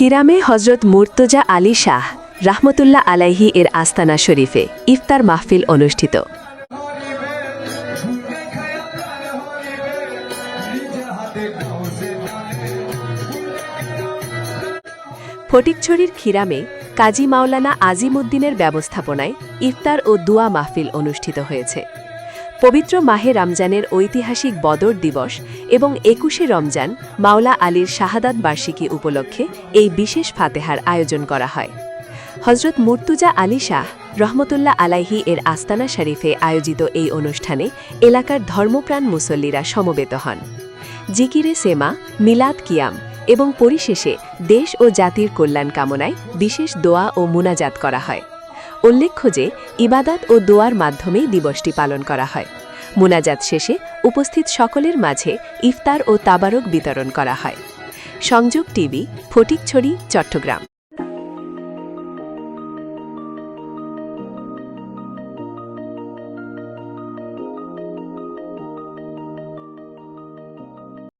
খিরামে হজরত মুর্তজা আলী শাহ রাহমতুল্লাহ আলাইহি এর আস্তানা শরীফে ইফতার মাহফিল অনুষ্ঠিত। ফটিকছড়ির খিরামে কাজী মাওলানা আজিমউদ্দিনের ব্যবস্থাপনায় ইফতার ও দুয়া মাহফিল অনুষ্ঠিত হয়েছে। পবিত্র মাহে রমজানের ঐতিহাসিক বদর দিবস এবং ২১শে রমজান মাওলা আলীর শাহাদাত বার্ষিকী উপলক্ষে এই বিশেষ ফাতেহার আয়োজন করা হয়। হজরত মুর্তজা আলী শাহ রহমতুল্লাহ আলাইহি এর আস্তানা শরীফে আয়োজিত এই অনুষ্ঠানে এলাকার ধর্মপ্রাণ মুসল্লিরা সমবেত হন। জিকিরে সেমা, মিলাদ কিয়াম এবং পরিশেষে দেশ ও জাতির কল্যাণ কামনায় বিশেষ দোয়া ও মুনাজাত করা হয়। উল্লেখ্য যে ইবাদাত ও দোয়ার মাধ্যমেই দিবসটি পালন করা হয়। মুনাজাত শেষে উপস্থিত সকলের মাঝে ইফতার ও তাবারক বিতরণ করা হয়। সংযোগ টিভি, ফটিকছড়ি, চট্টগ্রাম।